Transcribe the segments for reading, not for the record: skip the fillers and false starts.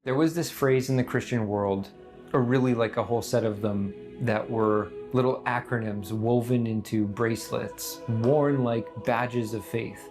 There was this phrase in the Christian world, or really like a whole set of them, that were little acronyms woven into bracelets, worn like badges of faith.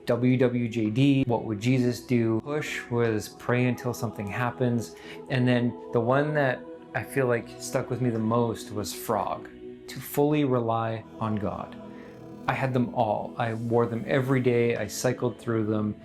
WWJD, what would Jesus do? Push was pray until something happens. And then the one that I feel like stuck with me the most was F.R.O.G, to fully rely on God. I had them all. I wore them every day. I cycled through them.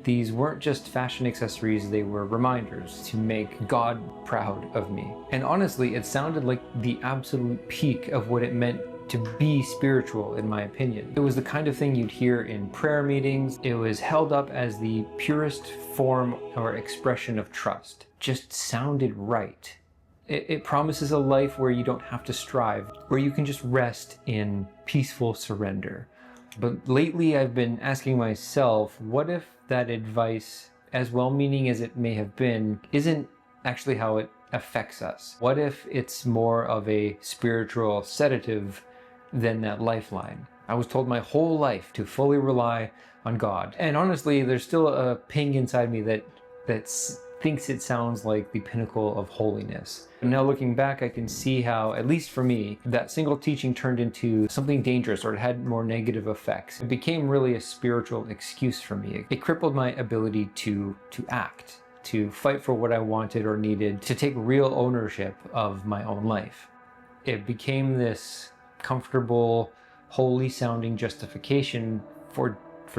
These weren't just fashion accessories, they were reminders to make God proud of me. And honestly, it sounded like the absolute peak of what it meant to be spiritual, in my opinion. It was the kind of thing you'd hear in prayer meetings. It was held up as the purest form or expression of trust. Just sounded right. It promises a life where you don't have to strive, where you can just rest in peaceful surrender. But lately I've been asking myself, what if that advice, as well-meaning as it may have been, isn't actually how it affects us? What if it's more of a spiritual sedative than that lifeline? I was told my whole life to fully rely on God. And honestly, there's still a ping inside me that thinks it sounds like the pinnacle of holiness. And now looking back, I can see how, at least for me, that single teaching turned into something dangerous, or it had more negative effects. It became really a spiritual excuse for me. It crippled my ability to act, to fight for what I wanted or needed, to take real ownership of my own life. It became this comfortable, holy sounding justification for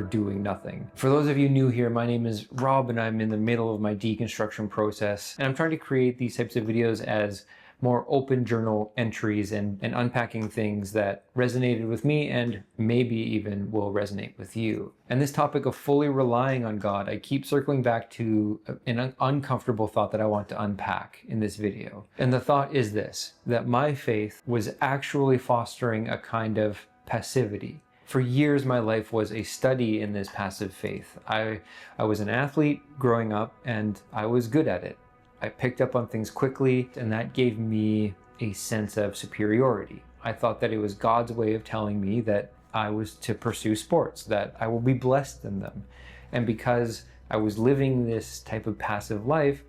doing nothing. For those of you new here, my name is Rob and I'm in the middle of my deconstruction process. And I'm trying to create these types of videos as more open journal entries and unpacking things that resonated with me and maybe even will resonate with you. And this topic of fully relying on God, I keep circling back to an uncomfortable thought that I want to unpack in this video. And the thought is this, that my faith was actually fostering a kind of passivity. For years, my life was a study in this passive faith. I was an athlete growing up and I was good at it. I picked up on things quickly and that gave me a sense of superiority. I thought that it was God's way of telling me that I was to pursue sports, that I will be blessed in them. And because I was living this type of passive life,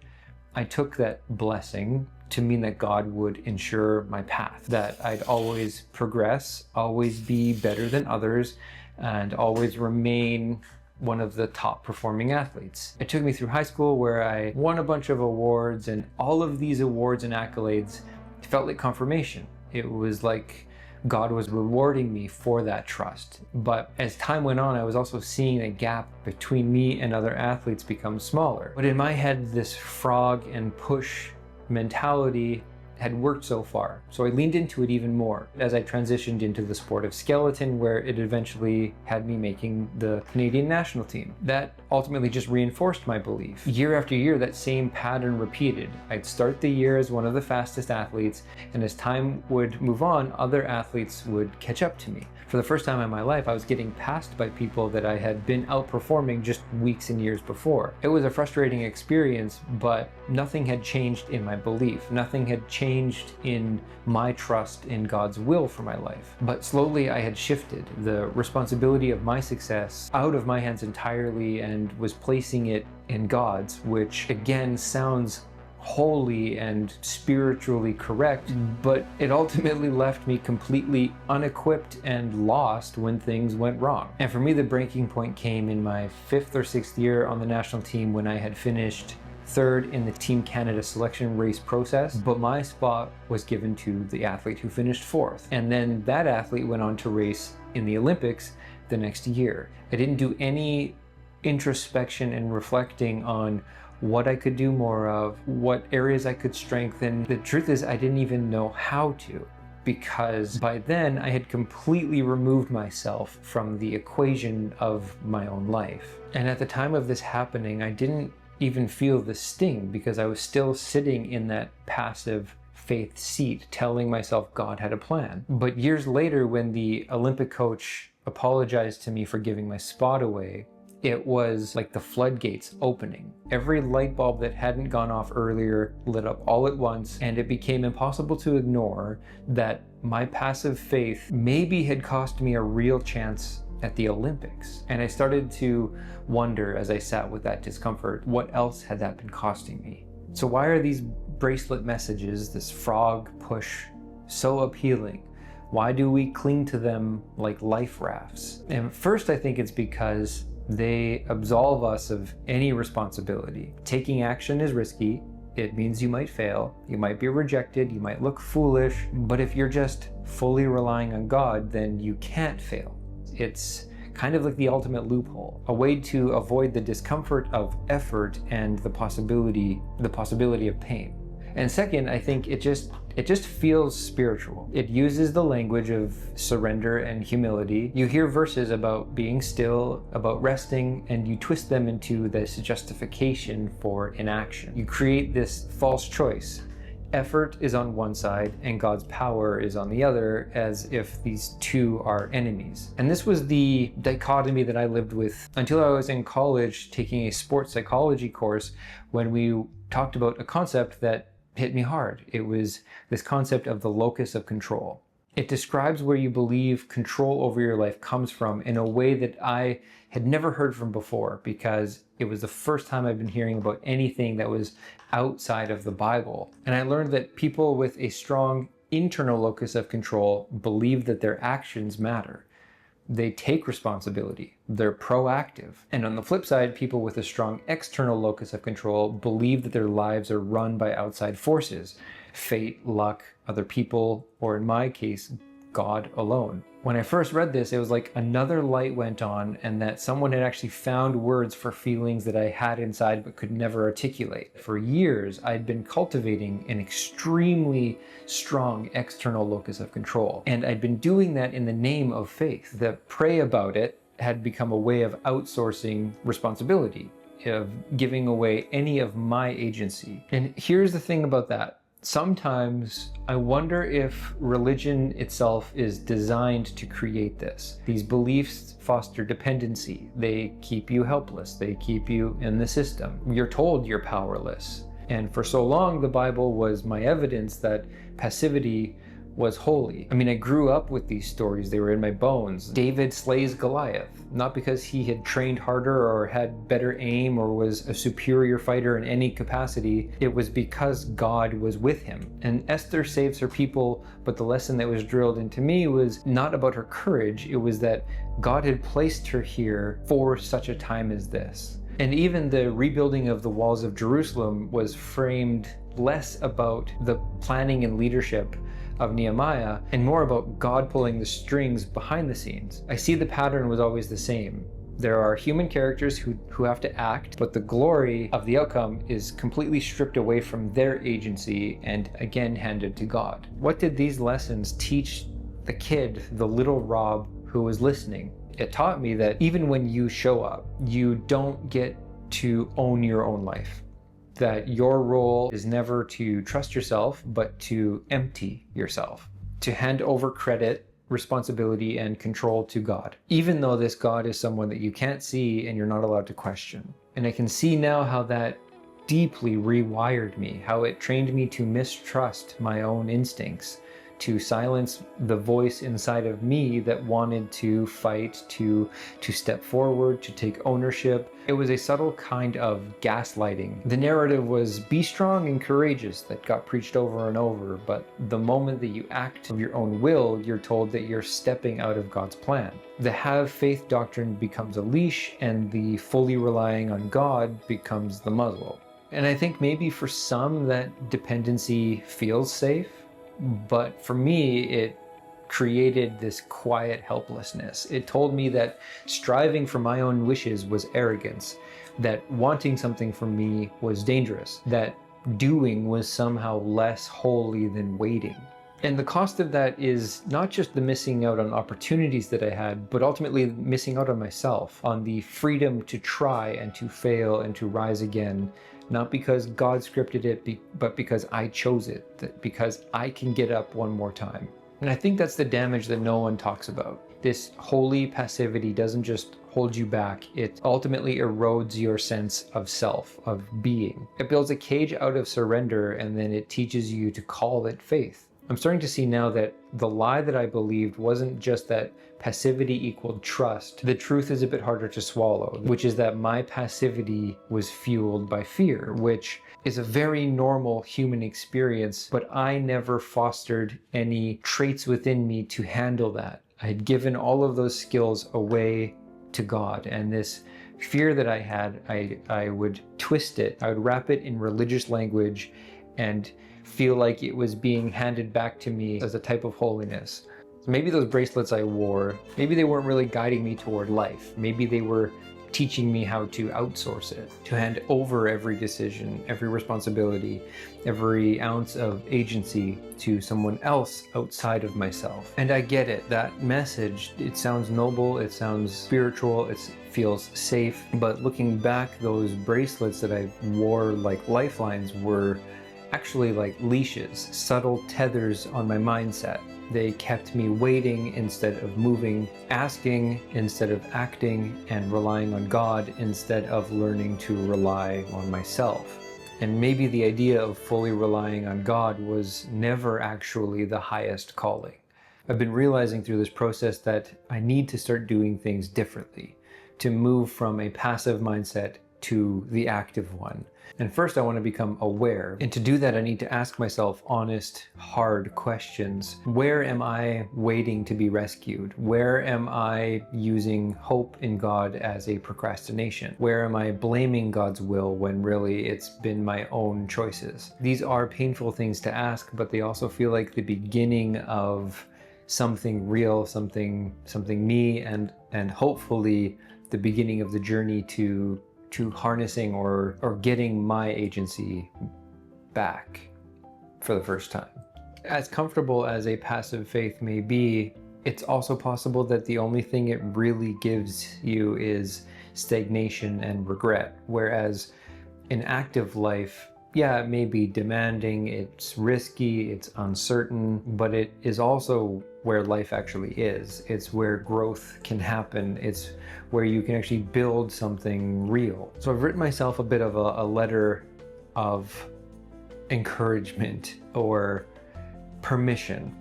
I took that blessing to mean that God would ensure my path, that I'd always progress, always be better than others, and always remain one of the top performing athletes. It took me through high school where I won a bunch of awards, and all of these awards and accolades felt like confirmation. It was like God was rewarding me for that trust. But as time went on, I was also seeing a gap between me and other athletes become smaller. But in my head, this F.R.O.G and push mentality had worked so far. So I leaned into it even more as I transitioned into the sport of skeleton, where it eventually had me making the Canadian national team. That ultimately just reinforced my belief. Year after year, that same pattern repeated. I'd start the year as one of the fastest athletes, and as time would move on, other athletes would catch up to me. For the first time in my life, I was getting passed by people that I had been outperforming just weeks and years before. It was a frustrating experience, but nothing had changed in my belief. Nothing had changed in my trust in God's will for my life. But slowly I had shifted the responsibility of my success out of my hands entirely and was placing it in God's, which again sounds holy and spiritually correct, but it ultimately left me completely unequipped and lost when things went wrong. And for me, the breaking point came in my 5th or 6th year on the national team, when I had finished 3rd in the Team Canada selection race process, but my spot was given to the athlete who finished 4th. And then that athlete went on to race in the Olympics the next year. I didn't do any introspection and reflecting on what I could do more of, what areas I could strengthen. The truth is, I didn't even know how to, because by then I had completely removed myself from the equation of my own life. And at the time of this happening, I didn't even feel the sting, because I was still sitting in that passive faith seat telling myself God had a plan. But years later, when the Olympic coach apologized to me for giving my spot away, it was like the floodgates opening. Every light bulb that hadn't gone off earlier lit up all at once, and it became impossible to ignore that my passive faith maybe had cost me a real chance at the Olympics. And I started to wonder, as I sat with that discomfort, what else had that been costing me? So why are these bracelet messages, this frog push, so appealing? Why do we cling to them like life rafts? And first, I think it's because they absolve us of any responsibility. Taking action is risky. It means you might fail, you might be rejected, you might look foolish, but if you're just fully relying on God, then you can't fail. It's kind of like the ultimate loophole, a way to avoid the discomfort of effort and the possibility of pain. And second, I think it just feels spiritual. It uses the language of surrender and humility. You hear verses about being still, about resting, and you twist them into this justification for inaction. You create this false choice. Effort is on one side and God's power is on the other, as if these two are enemies. And this was the dichotomy that I lived with until I was in college taking a sports psychology course, when we talked about a concept that hit me hard. It was this concept of the locus of control. It describes where you believe control over your life comes from in a way that I had never heard from before, because it was the first time I've been hearing about anything that was outside of the Bible. And I learned that people with a strong internal locus of control believe that their actions matter. They take responsibility, they're proactive. And on the flip side, people with a strong external locus of control believe that their lives are run by outside forces, fate, luck, other people, or in my case, God alone. When I first read this, it was like another light went on, and that someone had actually found words for feelings that I had inside but could never articulate. For years, I'd been cultivating an extremely strong external locus of control, and I'd been doing that in the name of faith. The pray about it had become a way of outsourcing responsibility, of giving away any of my agency. And here's the thing about that. Sometimes I wonder if religion itself is designed to create this. These beliefs foster dependency. They keep you helpless. They keep you in the system. You're told you're powerless. And for so long, the Bible was my evidence that passivity was holy. I mean, I grew up with these stories. They were in my bones. David slays Goliath, not because he had trained harder or had better aim or was a superior fighter in any capacity. It was because God was with him. And Esther saves her people, but the lesson that was drilled into me was not about her courage. It was that God had placed her here for such a time as this. And even the rebuilding of the walls of Jerusalem was framed less about the planning and leadership of Nehemiah and more about God pulling the strings behind the scenes. I see the pattern was always the same. There are human characters who have to act, but the glory of the outcome is completely stripped away from their agency and again handed to God. What did these lessons teach the kid, the little Rob who was listening? It taught me that even when you show up, you don't get to own your own life. That your role is never to trust yourself, but to empty yourself, to hand over credit, responsibility, and control to God, even though this God is someone that you can't see and you're not allowed to question. And I can see now how that deeply rewired me, how it trained me to mistrust my own instincts, to silence the voice inside of me that wanted to fight, to step forward, to take ownership. It was a subtle kind of gaslighting. The narrative was be strong and courageous that got preached over and over, but the moment that you act of your own will, you're told that you're stepping out of God's plan. The have faith doctrine becomes a leash, and the fully relying on God becomes the muzzle. And I think maybe for some that dependency feels safe, but for me, it created this quiet helplessness. It told me that striving for my own wishes was arrogance, that wanting something from me was dangerous, that doing was somehow less holy than waiting. And the cost of that is not just the missing out on opportunities that I had, but ultimately missing out on myself, on the freedom to try and to fail and to rise again. Not because God scripted it, but because I chose it, because I can get up one more time. And I think that's the damage that no one talks about. This holy passivity doesn't just hold you back, it ultimately erodes your sense of self, of being. It builds a cage out of surrender, and then it teaches you to call it faith. I'm starting to see now that the lie that I believed wasn't just that passivity equaled trust. The truth is a bit harder to swallow, which is that my passivity was fueled by fear, which is a very normal human experience, but I never fostered any traits within me to handle that. I had given all of those skills away to God, and this fear that I had, I would twist it, I would wrap it in religious language and feel like it was being handed back to me as a type of holiness. So maybe those bracelets I wore, maybe they weren't really guiding me toward life. Maybe they were teaching me how to outsource it, to hand over every decision, every responsibility, every ounce of agency to someone else outside of myself. And I get it, that message, it sounds noble, it sounds spiritual, it feels safe, but looking back, those bracelets that I wore like lifelines were actually like leashes, subtle tethers on my mindset. They kept me waiting instead of moving, asking instead of acting, and relying on God instead of learning to rely on myself. And maybe the idea of fully relying on God was never actually the highest calling. I've been realizing through this process that I need to start doing things differently, to move from a passive mindset to the active one. And first I want to become aware. And to do that, I need to ask myself honest, hard questions. Where am I waiting to be rescued? Where am I using hope in God as a procrastination? Where am I blaming God's will when really it's been my own choices? These are painful things to ask, but they also feel like the beginning of something real, something me, and hopefully the beginning of the journey to harnessing or getting my agency back for the first time. As comfortable as a passive faith may be, it's also possible that the only thing it really gives you is stagnation and regret. Whereas an active life, yeah, it may be demanding, it's risky, it's uncertain, but it is also where life actually is. It's where growth can happen. It's where you can actually build something real. So I've written myself a bit of a letter of encouragement or permission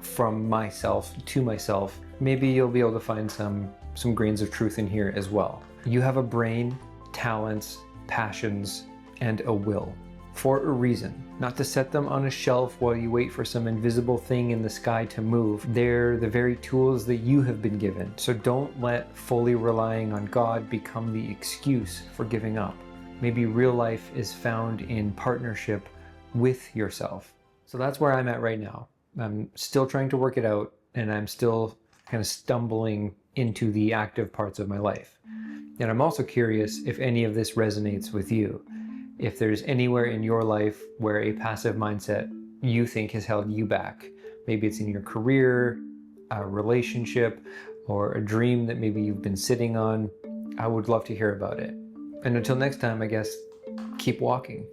from myself to myself. Maybe you'll be able to find some grains of truth in here as well. You have a brain, talents, passions, and a will for a reason, not to set them on a shelf while you wait for some invisible thing in the sky to move. They're the very tools that you have been given. So don't let fully relying on God become the excuse for giving up. Maybe real life is found in partnership with yourself. So that's where I'm at right now. I'm still trying to work it out, and I'm still kind of stumbling into the active parts of my life. And I'm also curious if any of this resonates with you. If there's anywhere in your life where a passive mindset you think has held you back. Maybe it's in your career, a relationship, or a dream that maybe you've been sitting on. I would love to hear about it. And until next time, I guess, keep walking.